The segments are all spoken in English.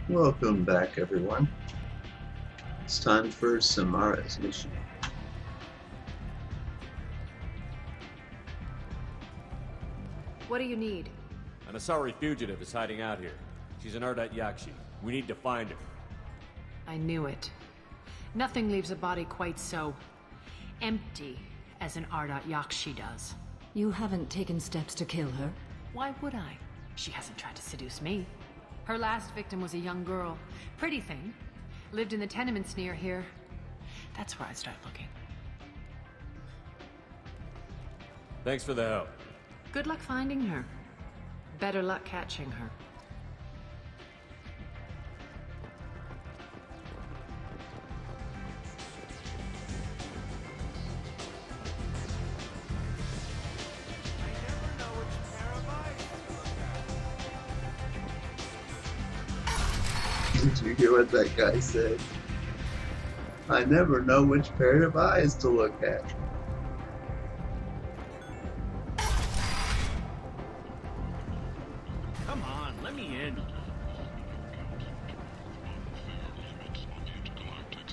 Welcome back, everyone. It's time for Samara's mission. What do you need? An Asari fugitive is hiding out here. She's an Ardat Yakshi. We need to find her. I knew it. Nothing leaves a body quite so empty as an Ardat Yakshi does. You haven't taken steps to kill her? Why would I? She hasn't tried to seduce me. Her last victim was a young girl. Pretty thing. Lived in the tenements near here. That's where I'd start looking. Thanks for the help. Good luck finding her. Better luck catching her. Did you hear what that guy said? I never know which pair of eyes to look at. Come on, let me in.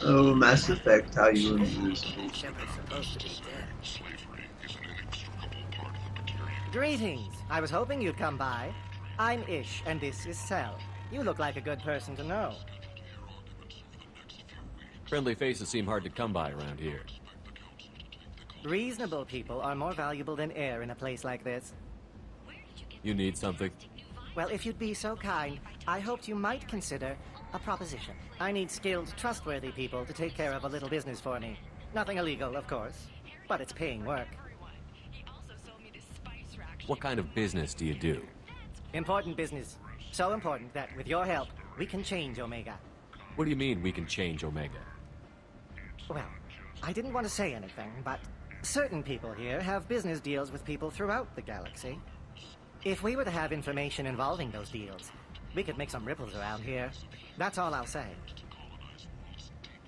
Oh, Mass Effect, how you amuse me. Supposed to be dead. Greetings. I was hoping you'd come by. I'm Ish, and this is Cell. You look like a good person to know. Friendly faces seem hard to come by around here. Reasonable people are more valuable than air in a place like this. You need something? Well, if you'd be so kind, I hoped you might consider a proposition. I need skilled, trustworthy people to take care of a little business for me. Nothing illegal, of course, but it's paying work. What kind of business do you do? Important business. So important that, with your help, we can change Omega. What do you mean we can change Omega? Well, I didn't want to say anything, but certain people here have business deals with people throughout the galaxy. If we were to have information involving those deals, we could make some ripples around here. That's all I'll say.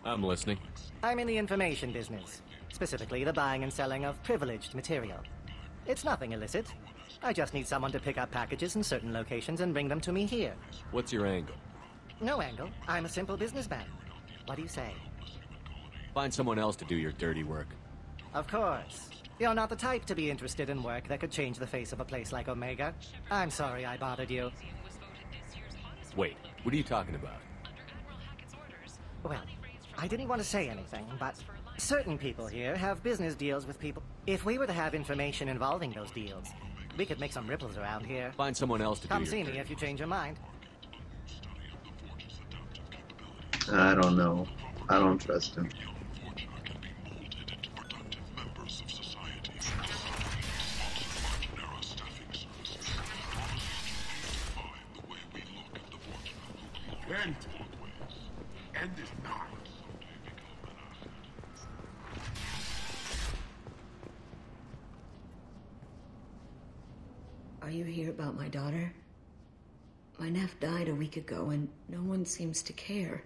I'm listening. I'm in the information business, specifically the buying and selling of privileged material. It's nothing illicit. I just need someone to pick up packages in certain locations and bring them to me here. What's your angle? No angle. I'm a simple businessman. What do you say? Find someone else to do your dirty work. Of course. You're not the type to be interested in work that could change the face of a place like Omega. I'm sorry I bothered you. Wait, what are you talking about? Well, I didn't want to say anything, but certain people here have business deals with people. If we were to have information involving those deals, we could make some ripples around here. Find someone else to do Come your see dirty me if you change your mind. I don't know. I don't trust him. End this now. Are you here about my daughter? My nephew died a week ago and no one seems to care.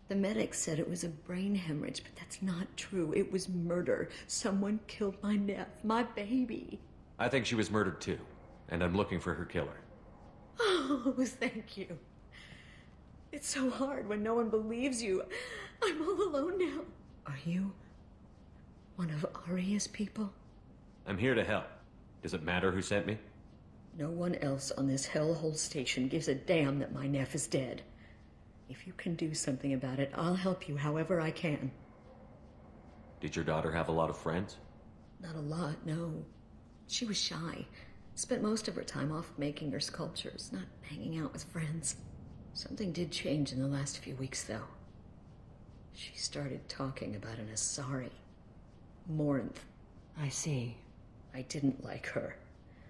The medics said it was a brain hemorrhage, but that's not true. It was murder. Someone killed my nephew, my baby. I think she was murdered too, and I'm looking for her killer. Oh, thank you. It's so hard when no one believes you. I'm all alone now. Are you one of Arya's people? I'm here to help. Does it matter who sent me? No one else on this hellhole station gives a damn that my nephew is dead. If you can do something about it, I'll help you however I can. Did your daughter have a lot of friends? Not a lot, no. She was shy. Spent most of her time off making her sculptures, not hanging out with friends. Something did change in the last few weeks, though. She started talking about an Asari. Morinth. I see. I didn't like her.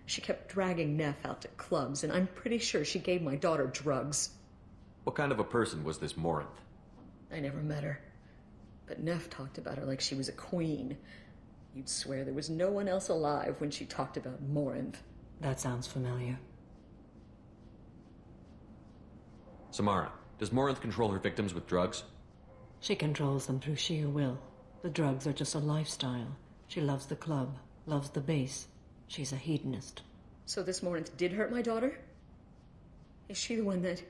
She kept dragging Neff out to clubs, and I'm pretty sure she gave my daughter drugs. What kind of a person was this Morinth? I never met her. But Neff talked about her like she was a queen. You'd swear there was no one else alive when she talked about Morinth. That sounds familiar. Samara, does Morinth control her victims with drugs? She controls them through sheer will. The drugs are just a lifestyle. She loves the club, loves the base. She's a hedonist. So this Morinth did hurt my daughter? Is she the one that...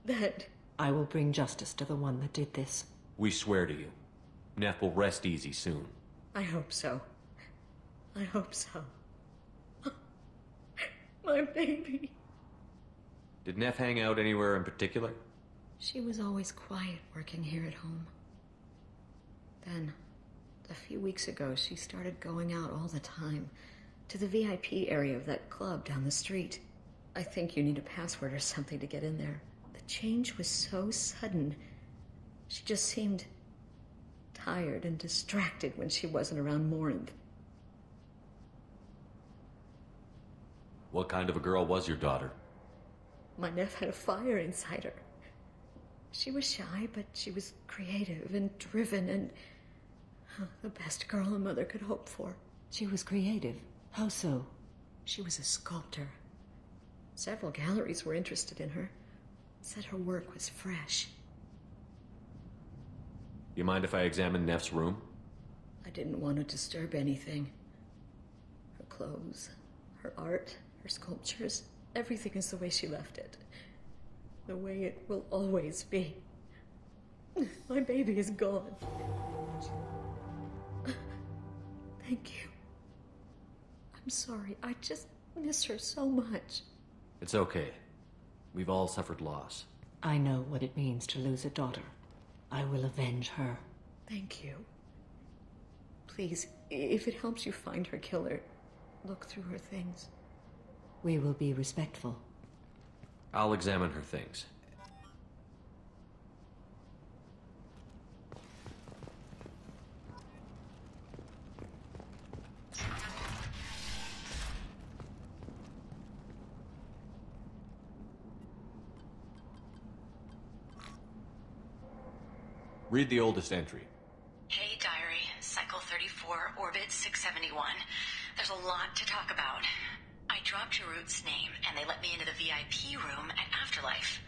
That... I will bring justice to the one that did this. We swear to you. Neff will rest easy soon. I hope so. I hope so. My baby. Did Neff hang out anywhere in particular? She was always quiet working here at home. Then, a few weeks ago, she started going out all the time to the VIP area of that club down the street. I think you need a password or something to get in there. The change was so sudden. She just seemed tired and distracted when she wasn't around Morinth. What kind of a girl was your daughter? My nephew had a fire inside her. She was shy, but she was creative and driven and the best girl a mother could hope for. She was creative. How so? She was a sculptor. Several galleries were interested in her. Said her work was fresh. You mind if I examine Neff's room? I didn't want to disturb anything. Her clothes, her art, her sculptures, everything is the way she left it. The way it will always be. My baby is gone. Thank you. I'm sorry. I just miss her so much. It's okay. We've all suffered loss. I know what it means to lose a daughter. I will avenge her. Thank you. Please, if it helps you find her killer, look through her things. We will be respectful. I'll examine her things. Read the oldest entry. Hey, Diary. Cycle 34, Orbit 671. There's a lot to talk about. I dropped Jarut's name, and they let me into the VIP room at Afterlife.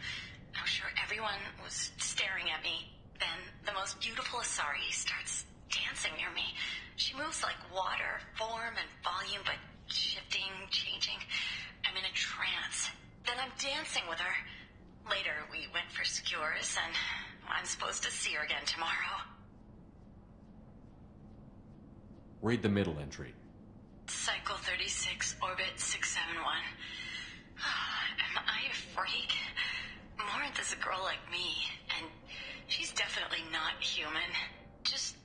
I'm sure everyone was staring at me. Then the most beautiful Asari starts dancing near me. She moves like water, form and volume, but shifting, changing. I'm in a trance. Then I'm dancing with her. Later, we went for skewers, and I'm supposed to see her again tomorrow. Read the middle entry. Cycle 36, Orbit 671. Am I a freak? Morinth is a girl like me, and she's definitely not human. Just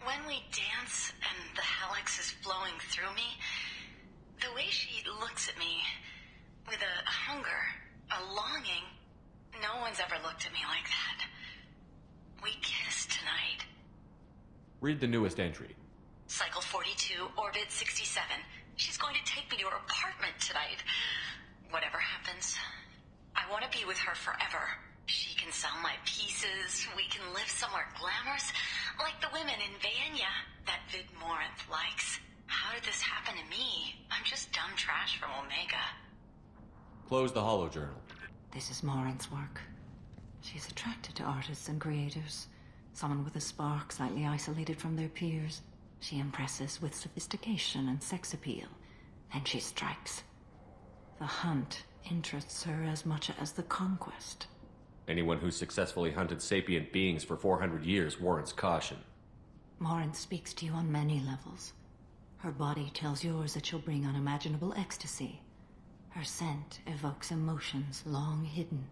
when we dance and the helix is flowing through me, the way she looks at me with a hunger, a longing, no one's ever looked at me like that. We kissed tonight. Read the newest entry. Cycle 42, Orbit 67. She's going to take me to her apartment tonight. Whatever happens, I want to be with her forever. She can sell my pieces. We can live somewhere glamorous, like the women in Vanya that Vid Morinth likes. How did this happen to me? I'm just dumb trash from Omega. Close the holo journal. This is Morinth's work. She's attracted to artists and creators. Someone with a spark, slightly isolated from their peers. She impresses with sophistication and sex appeal. And she strikes. The hunt interests her as much as the conquest. Anyone who's successfully hunted sapient beings for 400 years warrants caution. Morinth speaks to you on many levels. Her body tells yours that she'll bring unimaginable ecstasy. Her scent evokes emotions long hidden.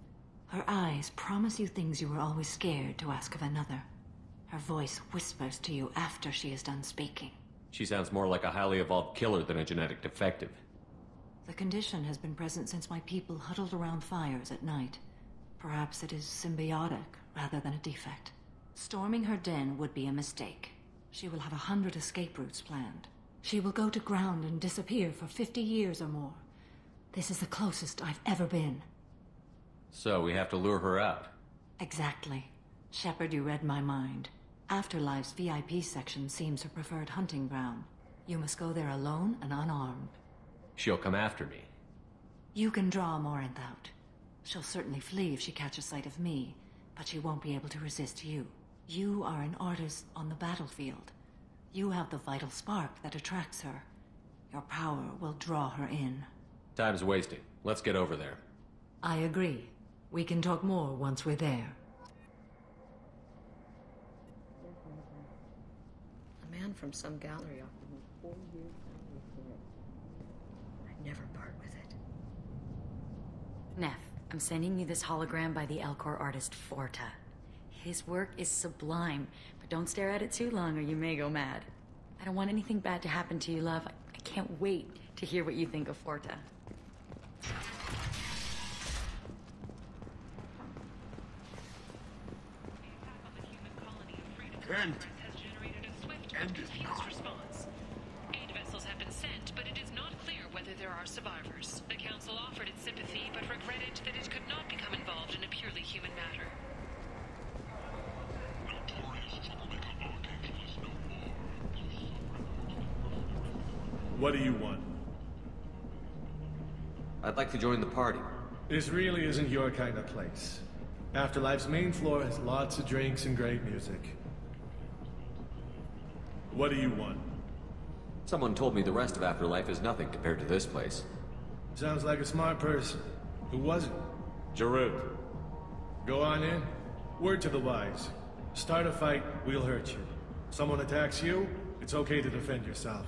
Her eyes promise you things you were always scared to ask of another. Her voice whispers to you after she is done speaking. She sounds more like a highly evolved killer than a genetic defective. The condition has been present since my people huddled around fires at night. Perhaps it is symbiotic rather than a defect. Storming her den would be a mistake. She will have 100 escape routes planned. She will go to ground and disappear for 50 years or more. This is the closest I've ever been. So we have to lure her out. Exactly. Shepard, you read my mind. Afterlife's VIP section seems her preferred hunting ground. You must go there alone and unarmed. She'll come after me. You can draw Morinth out. She'll certainly flee if she catches sight of me, but she won't be able to resist you. You are an artist on the battlefield. You have the vital spark that attracts her. Your power will draw her in. Time's wasting. Let's get over there. I agree. We can talk more once we're there. A man from some gallery offered me 4 years salary for it. I'd never part with it. Neff, I'm sending you this hologram by the Elcor artist Forta. His work is sublime, but don't stare at it too long or you may go mad. I don't want anything bad to happen to you, love. I can't wait to hear what you think of Forta. End. Has generated a swift End and is confused not. response. Aid vessels have been sent, but it is not clear whether there are survivors. The Council offered its sympathy, but regretted that it could not become involved in a purely human matter. Notorious troublemaker Archangel is no more. What do you want? I'd like to join the party. This really isn't your kind of place. Afterlife's main floor has lots of drinks and great music. What do you want? Someone told me the rest of Afterlife is nothing compared to this place. Sounds like a smart person. Who was it? Jarut. Go on in. Word to the wise. Start a fight, we'll hurt you. Someone attacks you, it's okay to defend yourself.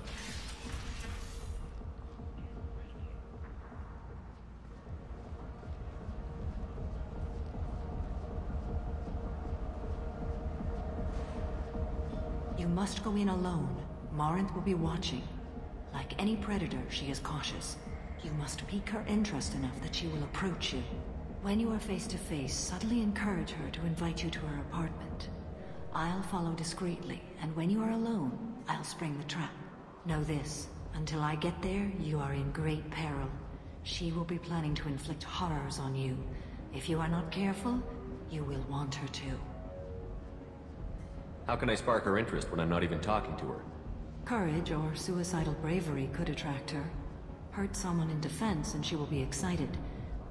You must go in alone. Morinth will be watching. Like any predator, she is cautious. You must pique her interest enough that she will approach you. When you are face to face, subtly encourage her to invite you to her apartment. I'll follow discreetly, and when you are alone, I'll spring the trap. Know this, until I get there, you are in great peril. She will be planning to inflict horrors on you. If you are not careful, you will want her to. How can I spark her interest when I'm not even talking to her? Courage or suicidal bravery could attract her. Hurt someone in defense and she will be excited.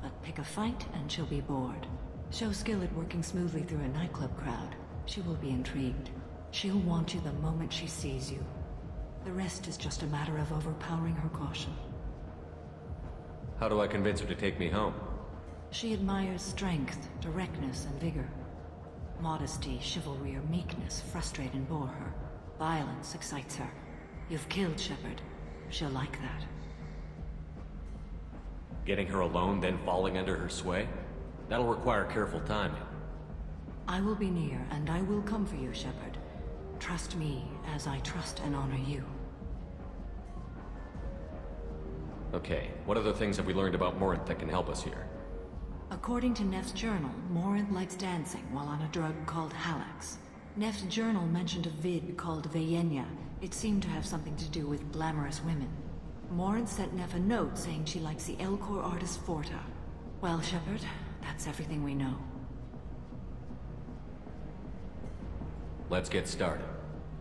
But pick a fight and she'll be bored. Show skill at working smoothly through a nightclub crowd. She will be intrigued. She'll want you the moment she sees you. The rest is just a matter of overpowering her caution. How do I convince her to take me home? She admires strength, directness, and vigor. Modesty, chivalry, or meekness frustrate and bore her. Violence excites her. You've killed Shepard. She'll like that. Getting her alone, then falling under her sway? That'll require careful timing. I will be near, and I will come for you, Shepard. Trust me, as I trust and honor you. Okay, what other things have we learned about Morinth that can help us here? According to Neff's journal, Morinth likes dancing while on a drug called Halax. Neff's journal mentioned a vid called Veyenya. It seemed to have something to do with glamorous women. Morinth sent Neff a note saying she likes the Elcor artist Forta. Well, Shepard, that's everything we know. Let's get started.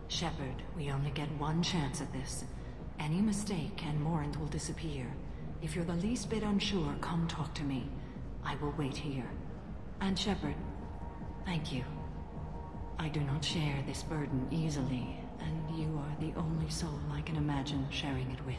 Shepard, we only get one chance at this. Any mistake and Morinth will disappear. If you're the least bit unsure, come talk to me. I will wait here. And Shepard, thank you. I do not share this burden easily, and you are the only soul I can imagine sharing it with.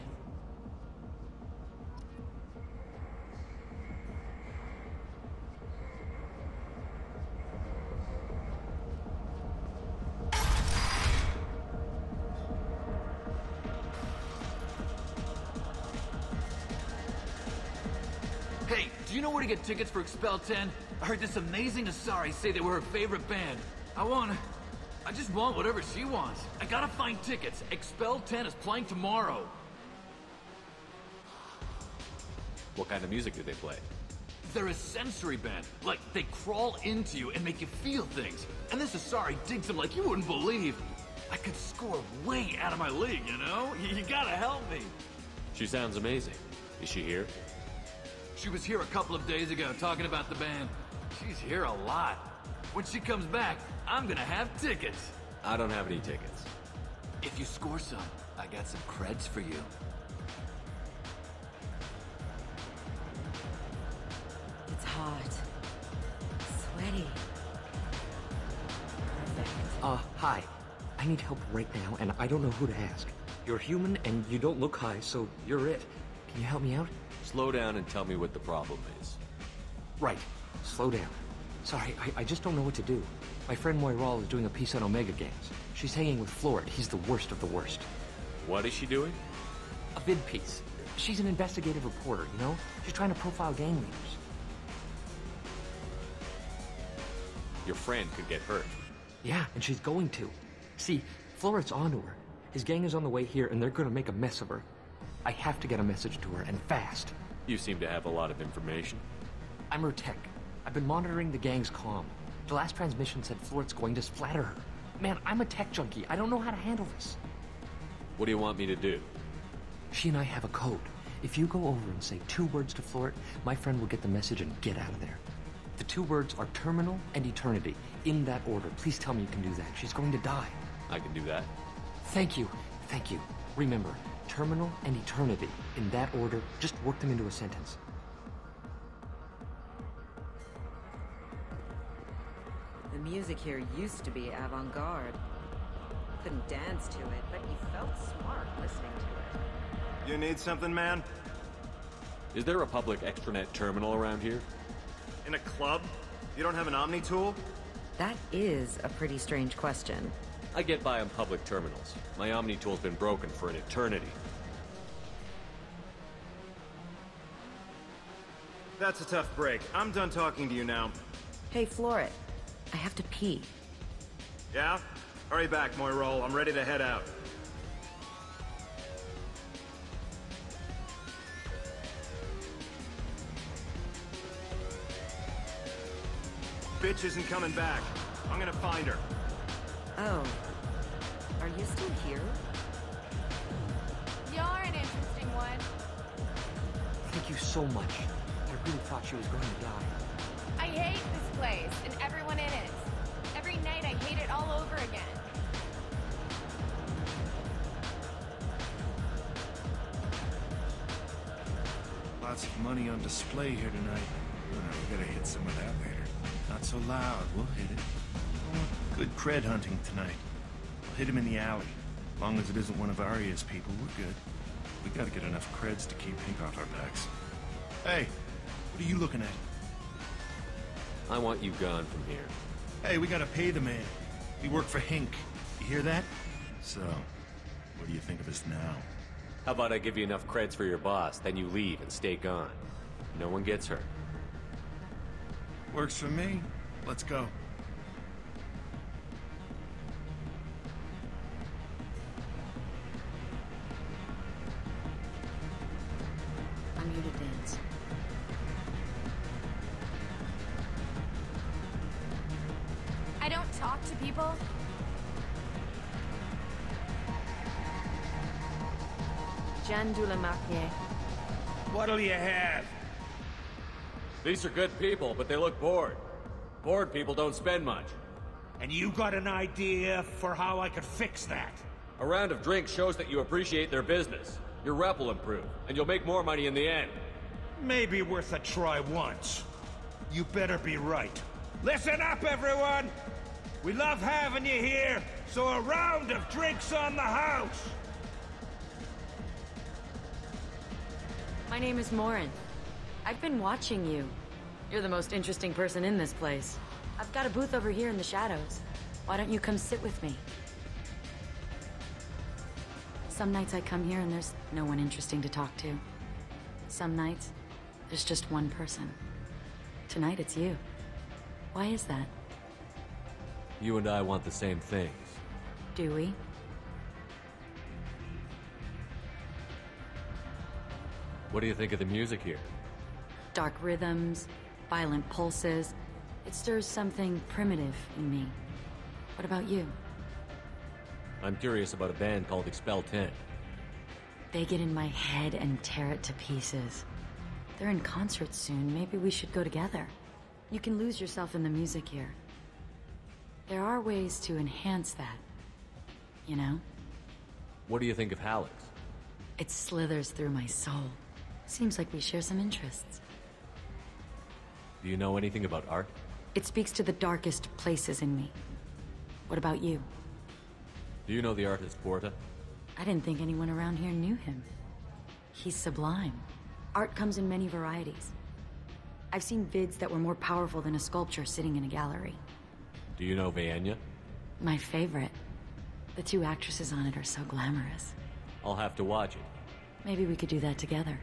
Hey, do you know where to get tickets for Expel 10? I heard this amazing Asari say they were her favorite band. I just want whatever she wants. I gotta find tickets. Expel 10 is playing tomorrow. What kind of music do they play? They're a sensory band. Like, they crawl into you and make you feel things. And this Asari digs them like you wouldn't believe. I could score way out of my league, you know? You gotta help me. She sounds amazing. Is she here? She was here a couple of days ago talking about the band. She's here a lot. When she comes back, I'm gonna have tickets. I don't have any tickets. If you score some, I got some creds for you. It's hot. Sweaty. Perfect. Hi. I need help right now, and I don't know who to ask. You're human, and you don't look high, so you're it. Can you help me out? Slow down and tell me what the problem is. Right. slow down. Sorry, I just don't know what to do. My friend Moiral is doing a piece on Omega gangs. She's hanging with Florid. He's the worst of the worst. What is she doing? A vid piece. She's an investigative reporter, you know? She's trying to profile gang leaders. Your friend could get hurt. Yeah, and she's going to. See, Florid's onto her. His gang is on the way here, and they're gonna make a mess of her. I have to get a message to her, and fast. You seem to have a lot of information. I'm her tech. I've been monitoring the gang's comm. The last transmission said Florid's going to splatter her. Man, I'm a tech junkie. I don't know how to handle this. What do you want me to do? She and I have a code. If you go over and say 2 words to Florid, my friend will get the message and get out of there. The 2 words are terminal and eternity. In that order. Please tell me you can do that. She's going to die. I can do that. Thank you. Thank you. Remember, terminal and eternity. In that order, just work them into a sentence. The music here used to be avant-garde. Couldn't dance to it, but you felt smart listening to it. You need something, man? Is there a public extranet terminal around here? In a club? You don't have an Omni tool? That is a pretty strange question. I get by on public terminals. My Omni tool's been broken for an eternity. That's a tough break. I'm done talking to you now. Hey, Florid. I have to pee. Yeah? Hurry back, Moiral. I'm ready to head out. Bitch isn't coming back. I'm gonna find her. Oh. Are you still here? You're an interesting one. Thank you so much. I really thought she was going to die. I hate this place and everyone in it. Every night I hate it all over again. Lots of money on display here tonight. We gotta hit some of that later. Not so loud, we'll hit it. Good cred hunting tonight. We'll hit him in the alley. As long as it isn't one of Arya's people, we're good. We gotta get enough creds to keep Hink off our backs. Hey, what are you looking at? I want you gone from here. Hey, we gotta pay the man. We work for Hink. You hear that? So, what do you think of us now? How about I give you enough creds for your boss, then you leave and stay gone. No one gets hurt. Works for me. Let's go. I'm here to dance. I don't talk to people. Jandulamakie. What'll you have? These are good people, but they look bored. Bored people don't spend much. And you got an idea for how I could fix that? A round of drinks shows that you appreciate their business. Your rep will improve, and you'll make more money in the end. Maybe worth a try once. You better be right. Listen up, everyone! We love having you here, so a round of drinks on the house! My name is Morin. I've been watching you. You're the most interesting person in this place. I've got a booth over here in the shadows. Why don't you come sit with me? Some nights I come here and there's no one interesting to talk to. Some nights, there's just one person. Tonight it's you. Why is that? You and I want the same things. Do we? What do you think of the music here? Dark rhythms, violent pulses. It stirs something primitive in me. What about you? I'm curious about a band called Expel 10. They get in my head and tear it to pieces. They're in concert soon. Maybe we should go together. You can lose yourself in the music here. There are ways to enhance that. You know? What do you think of Hallex? It slithers through my soul. Seems like we share some interests. Do you know anything about art? It speaks to the darkest places in me. What about you? Do you know the artist Porta? I didn't think anyone around here knew him. He's sublime. Art comes in many varieties. I've seen vids that were more powerful than a sculpture sitting in a gallery. Do you know Vienya? My favorite. The two actresses on it are so glamorous. I'll have to watch it. Maybe we could do that together.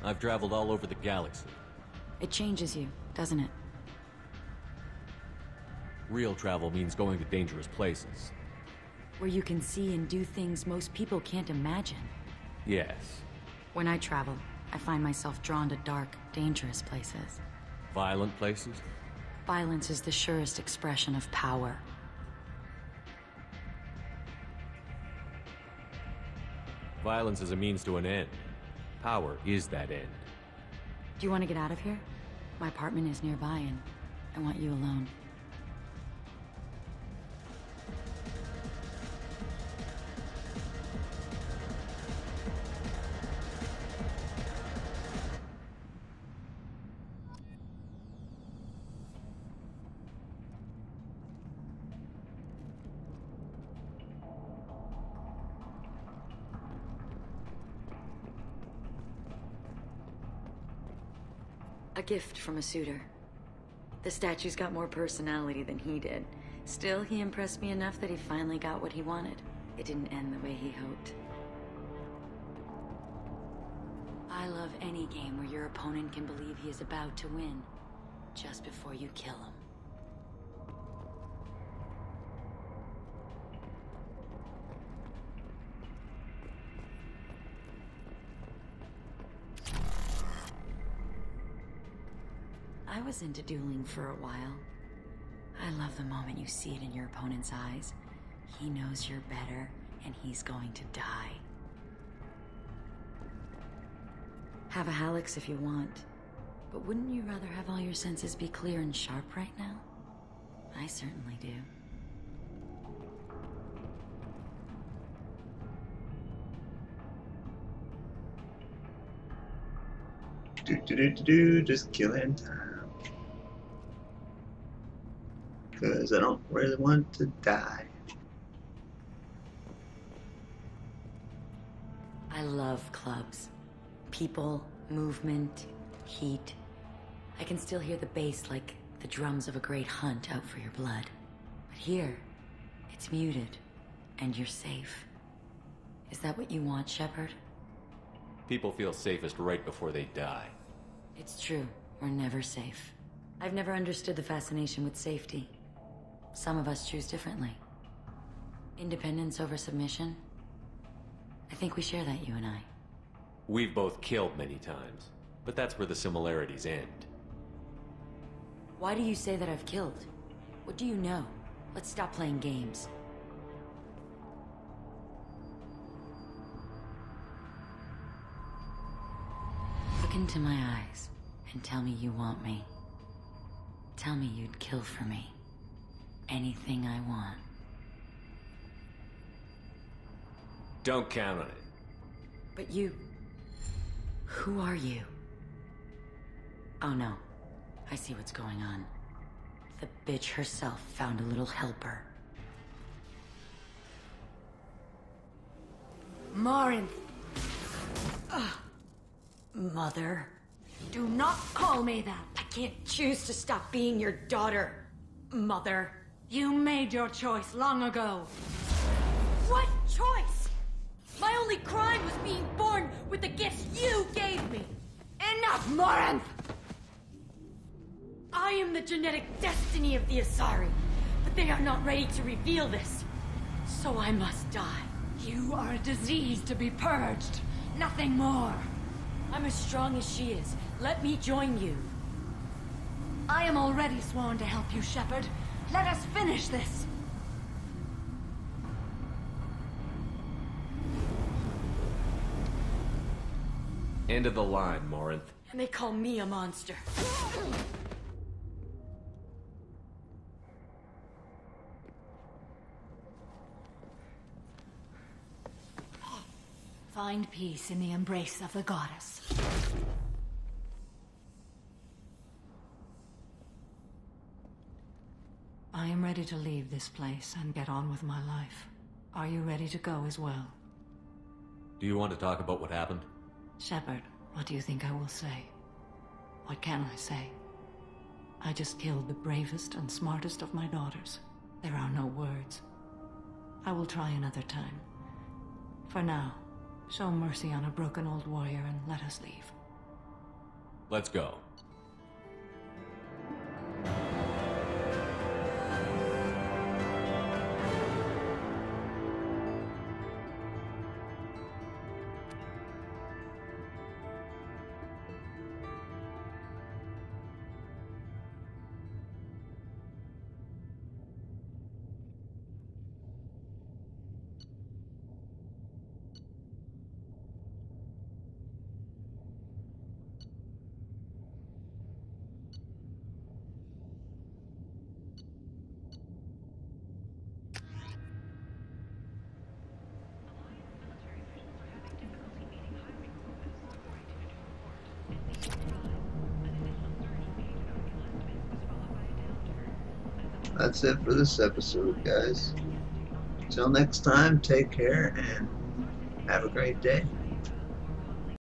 I've traveled all over the galaxy. It changes you, doesn't it? Real travel means going to dangerous places. Where you can see and do things most people can't imagine. Yes. When I travel, I find myself drawn to dark, dangerous places. Violent places? Violence is the surest expression of power. Violence is a means to an end. Power is that end. Do you want to get out of here? My apartment is nearby and I want you alone. A gift from a suitor. The statue's got more personality than he did. Still, he impressed me enough that he finally got what he wanted. It didn't end the way he hoped. I love any game where your opponent can believe he is about to win, just before you kill him. I was into dueling for a while. I love the moment you see it in your opponent's eyes. He knows you're better, and he's going to die. Have a Hallex if you want, but wouldn't you rather have all your senses be clear and sharp right now? I certainly do. Just killing time. Because I don't really want to die. I love clubs. People, movement, heat. I can still hear the bass like the drums of a great hunt out for your blood. But here, it's muted, and you're safe. Is that what you want, Shepard? People feel safest right before they die. It's true. We're never safe. I've never understood the fascination with safety. Some of us choose differently. Independence over submission? I think we share that, you and I. We've both killed many times, but that's where the similarities end. Why do you say that I've killed? What do you know? Let's stop playing games. Look into my eyes and tell me you want me. Tell me you'd kill for me. Anything I want. Don't count on it. But you... Who are you? Oh no. I see what's going on. The bitch herself found a little helper. Marin! Mother. Do not call me that. I can't choose to stop being your daughter. Mother. You made your choice long ago. What choice? My only crime was being born with the gifts you gave me. Enough, Morinth! I am the genetic destiny of the Asari, but they are not ready to reveal this. So I must die. You are a disease to be purged. Nothing more. I'm as strong as she is. Let me join you. I am already sworn to help you, Shepard. Let us finish this. End of the line, Morinth. And they call me a monster. Find peace in the embrace of the goddess. I am ready to leave this place and get on with my life. Are you ready to go as well? Do you want to talk about what happened? Shepard, what do you think I will say? What can I say? I just killed the bravest and smartest of my daughters. There are no words. I will try another time. For now, show mercy on a broken old warrior and let us leave. Let's go. That's it for this episode, guys. Till next time, take care and have a great day.